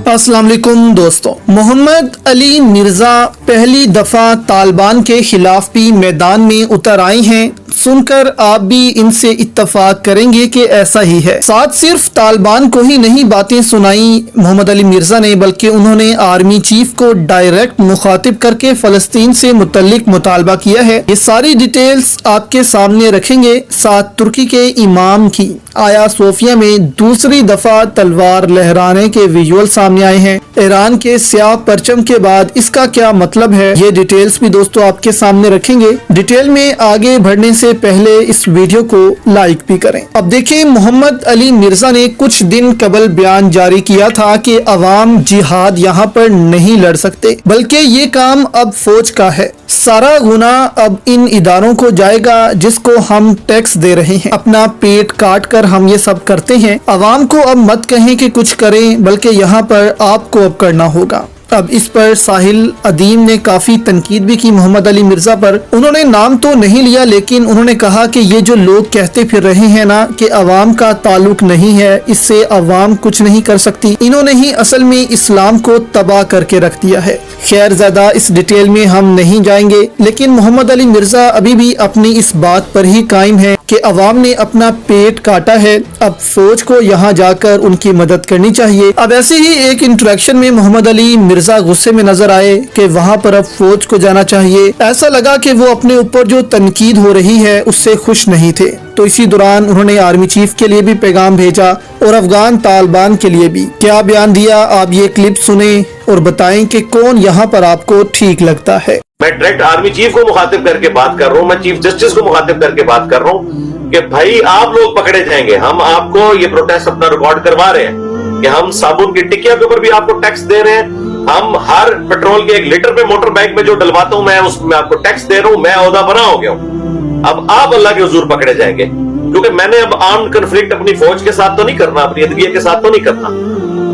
अस्सलाम वालेकुम दोस्तों, मोहम्मद अली मिर्जा पहली दफा तालिबान के खिलाफ भी मैदान में उतर आए हैं। सुनकर आप भी इनसे इत्तफाक करेंगे कि ऐसा ही है। साथ सिर्फ तालिबान को ही नहीं बातें सुनाई मोहम्मद अली मिर्जा ने, बल्कि उन्होंने आर्मी चीफ को डायरेक्ट मुखातिब करके फलस्तीन से मुतल्लिक मुतालबा किया है। ये सारी डिटेल्स आपके सामने रखेंगे। साथ तुर्की के इमाम की आया सोफिया में दूसरी दफा तलवार लहराने के विजुअल सामने आए हैं। ईरान के स्याह परचम के बाद इसका क्या मतलब है, ये डिटेल्स भी दोस्तों आपके सामने रखेंगे। डिटेल में आगे बढ़ने से पहले इस वीडियो को लाइक भी करें। अब देखिए, मोहम्मद अली मिर्जा ने कुछ दिन कबल बयान जारी किया था कि अवाम जिहाद यहाँ पर नहीं लड़ सकते, बल्कि ये काम अब फौज का है। सारा गुना अब इन इदारों को जाएगा जिसको हम टैक्स दे रहे हैं। अपना पेट काट कर हम ये सब करते हैं। अवाम को अब मत कहें कि कुछ करें, बल्कि यहाँ पर आपको अब करना होगा। अब इस पर साहिल अदीम ने काफी तनकीद भी की मोहम्मद अली मिर्जा पर। उन्होंने नाम तो नहीं लिया, लेकिन उन्होंने कहा कि ये जो लोग कहते फिर रहे हैं ना कि अवाम का ताल्लुक नहीं है, इससे अवाम कुछ नहीं कर सकती, इन्होंने ही असल में इस्लाम को तबाह करके रख दिया है। खैर, ज्यादा इस डिटेल में हम नहीं जाएंगे, लेकिन मोहम्मद अली मिर्जा अभी भी अपनी इस बात पर ही कायम है कि अवाम ने अपना पेट काटा है, अब फौज को यहाँ जाकर उनकी मदद करनी चाहिए। अब ऐसे ही एक इंटरेक्शन में मोहम्मद अली मिर्जा गुस्से में नजर आए कि वहाँ पर अब फौज को जाना चाहिए। ऐसा लगा कि वो अपने ऊपर जो तनकीद हो रही है उससे खुश नहीं थे। तो इसी दौरान उन्होंने आर्मी चीफ के लिए भी पैगाम भेजा और अफगान तालिबान के लिए भी। क्या बयान दिया, आप ये क्लिप सुने और बताएं कि कौन यहाँ पर आपको ठीक लगता है। मैं डायरेक्ट आर्मी चीफ को मुखातिब करके बात कर रहा हूँ, मैं चीफ जस्टिस को मुखातिब करके बात कर रहा हूँ कि भाई आप लोग पकड़े जाएंगे। हम आपको ये प्रोटेस्ट अपना रिकॉर्ड करवा रहे हैं कि हम साबुन की टिकिया के ऊपर भी आपको टैक्स दे रहे हैं। हम हर पेट्रोल के 1 लीटर पे मोटर बाइक में जो डलवाता हूं मैं उसमें आपको टैक्स दे रहा हूं। मैं ओहदा बना हो गया हूं। अब आप अल्लाह के हुजूर पकड़े जाएंगे, क्योंकि मैंने अब आर्म्ड कन्फ्लिक्ट अपनी फौज के साथ तो नहीं करना, अपनी अदलिया के साथ तो नहीं करना,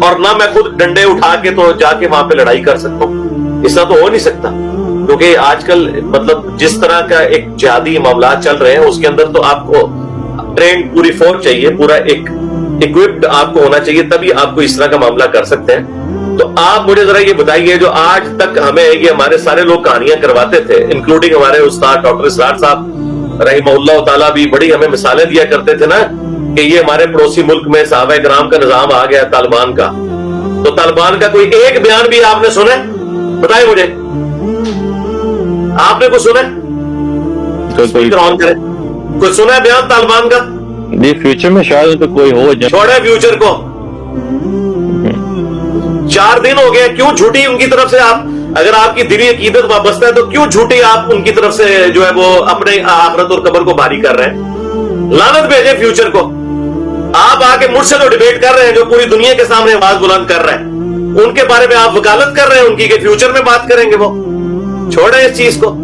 और ना मैं खुद डंडे उठा के तो जाके वहां पे लड़ाई कर सकता हूँ। ऐसा तो हो नहीं सकता, क्योंकि आजकल मतलब जिस तरह का एक जिहादी मामला चल रहे हैं उसके अंदर तो आपको ट्रेंड पूरी फौज चाहिए, पूरा एक इक्विप्ड आपको होना चाहिए, तभी आपको इस तरह का मामला कर सकते हैं। तो आप मुझे जरा ये बताइए, जो आज तक हमें ये हमारे सारे लोग कहानियां करवाते थे, इंक्लूडिंग हमारे उस्ताद डॉक्टर इसरार साहब रहीमहुल्लाह ताला भी बड़ी हमें मिसालें दिया करते थे ना कि ये हमारे पड़ोसी मुल्क में सहाबा किराम का निजाम आ गया तालिबान का। तो तालिबान का कोई एक बयान भी आपने सुने? बताए मुझे, आपने कुछ सुने? कोई सुना है बयान तालिबान का? जी, फ्यूचर में शायद तो कोई हो जाए। छोड़े फ्यूचर को, 4 दिन हो गए, क्यों झूठी उनकी तरफ से आप, अगर आपकी दिली अकीदत वाबस्ता है तो क्यों झूठी आप उनकी तरफ से जो है वो अपने आखिरत और कब्र को भारी कर रहे हैं? लानत भेजे फ्यूचर को। आप आके मुझसे तो डिबेट कर रहे हैं, जो पूरी दुनिया के सामने आवाज बुलंद कर रहे हैं, उनके बारे में आप वकालत कर रहे हैं उनकी कि फ्यूचर में बात करेंगे वो। छोड़े इस चीज को।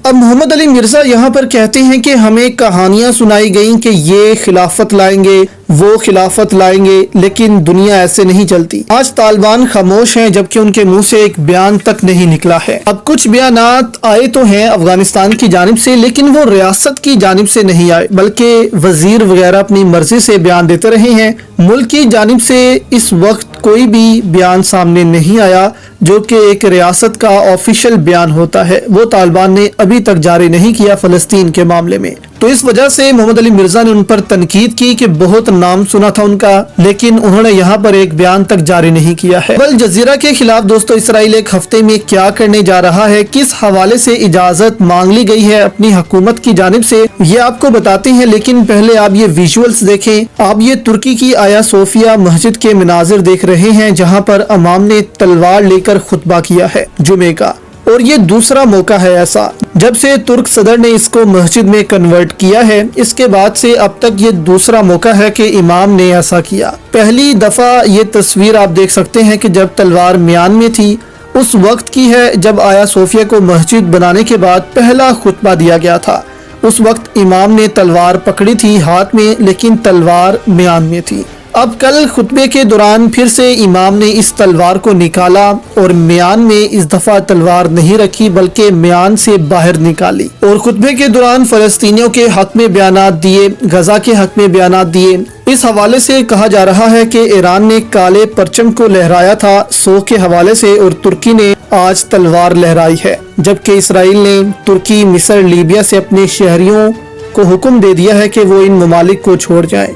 अब मोहम्मद अली मिर्जा यहाँ पर कहते हैं कि हमें कहानियां सुनाई गई कि ये खिलाफत लाएंगे, वो खिलाफत लाएंगे, लेकिन दुनिया ऐसे नहीं चलती। आज तालिबान खामोश हैं, जबकि उनके मुंह से एक बयान तक नहीं निकला है। अब कुछ बयानात आए तो हैं अफगानिस्तान की जानिब से, लेकिन वो रियासत की जानिब से नहीं आए, बल्कि वजीर वगैरह अपनी मर्जी से बयान देते रहे हैं। मुल्क की जानिब से इस वक्त कोई भी बयान सामने नहीं आया जो कि एक रियासत का ऑफिशियल बयान होता है, वो तालिबान ने अभी तक जारी नहीं किया फलस्तीन के मामले में। तो इस वजह से मोहम्मद अली मिर्जा ने उन पर तनकीद की कि बहुत नाम सुना था उनका, लेकिन उन्होंने यहाँ पर एक बयान तक जारी नहीं किया है। अल जजीरा के खिलाफ दोस्तों इसराइल एक हफ्ते में क्या करने जा रहा है, किस हवाले से इजाजत मांग ली गई है अपनी हुकूमत की जानिब से, ये आपको बताते हैं। लेकिन पहले आप ये विजुअल्स देखें। आप ये तुर्की की आया सोफिया मस्जिद के मनाजिर देख रहे हैं, जहाँ पर अमाम ने तलवार लेकर खुतबा किया है जुमे का, और ये दूसरा मौका है ऐसा जब से तुर्क सदर ने इसको मस्जिद में कन्वर्ट किया है। इसके बाद से अब तक ये दूसरा मौका है कि इमाम ने ऐसा किया। पहली दफा ये तस्वीर आप देख सकते हैं कि जब तलवार म्यान में थी, उस वक्त की है जब आया सोफिया को मस्जिद बनाने के बाद पहला खुतबा दिया गया था। उस वक्त इमाम ने तलवार पकड़ी थी हाथ में, लेकिन तलवार म्यान में थी। اب کل خطبے کے دوران پھر سے امام نے اس تلوار کو نکالا اور میان میں اس دفعہ تلوار نہیں رکھی بلکہ میان سے باہر نکالی، اور خطبے کے دوران فلسطینیوں کے حق میں بیانات دیے، غزہ کے حق میں بیانات دیے۔ اس حوالے سے کہا جا رہا ہے کہ ایران نے کالے پرچم کو لہرایا تھا سو کے حوالے سے، اور ترکی نے آج تلوار لہرائی ہے، جبکہ اسرائیل نے ترکی، مصر، لیبیا سے اپنے شہریوں کو حکم دے دیا ہے کہ وہ ان ممالک کو چھوڑ جائیں۔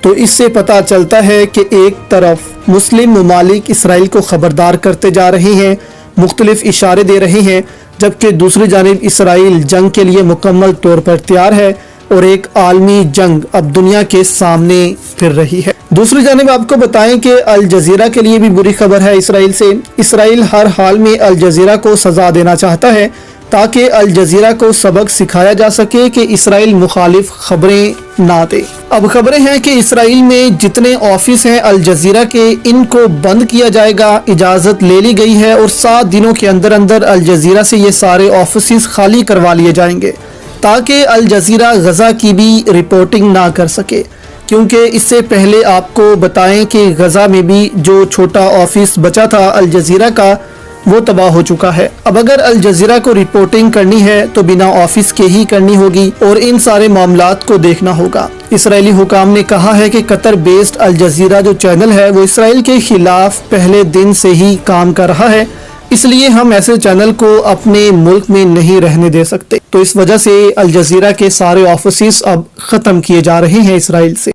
تو اس سے پتہ چلتا ہے کہ ایک طرف مسلم ممالک اسرائیل کو خبردار کرتے جا رہے ہیں، مختلف اشارے دے رہے ہیں، جبکہ دوسری جانب اسرائیل جنگ کے لیے مکمل طور پر تیار ہے اور ایک عالمی جنگ اب دنیا کے سامنے پھر رہی ہے۔ دوسری جانب آپ کو بتائیں کہ الجزیرہ کے لیے بھی بری خبر ہے اسرائیل سے۔ اسرائیل ہر حال میں الجزیرہ کو سزا دینا چاہتا ہے تاکہ الجزیرہ کو سبق سکھایا جا سکے کہ اسرائیل مخالف خبریں نہ دے۔ اب خبریں ہیں کہ اسرائیل میں جتنے آفس ہیں الجزیرہ کے، ان کو بند کیا جائے گا، اجازت لے لی گئی ہے، اور 7 دنوں کے اندر اندر الجزیرہ سے یہ سارے آفسز خالی کروا لیے جائیں گے تاکہ الجزیرہ غزہ کی بھی رپورٹنگ نہ کر سکے، کیونکہ اس سے پہلے آپ کو بتائیں کہ غزہ میں بھی جو چھوٹا آفس بچا تھا الجزیرہ کا وہ تباہ ہو چکا ہے۔ اب اگر الجزیرہ کو رپورٹنگ کرنی ہے تو بنا آفس کے ہی کرنی ہوگی اور ان سارے معاملات کو دیکھنا ہوگا۔ اسرائیلی حکام نے کہا ہے کہ قطر بیسڈ الجزیرہ جو چینل ہے وہ اسرائیل کے خلاف پہلے دن سے ہی کام کر رہا ہے، اس لیے ہم ایسے چینل کو اپنے ملک میں نہیں رہنے دے سکتے۔ تو اس وجہ سے الجزیرہ کے سارے آفسز اب ختم کیے جا رہے ہیں اسرائیل سے۔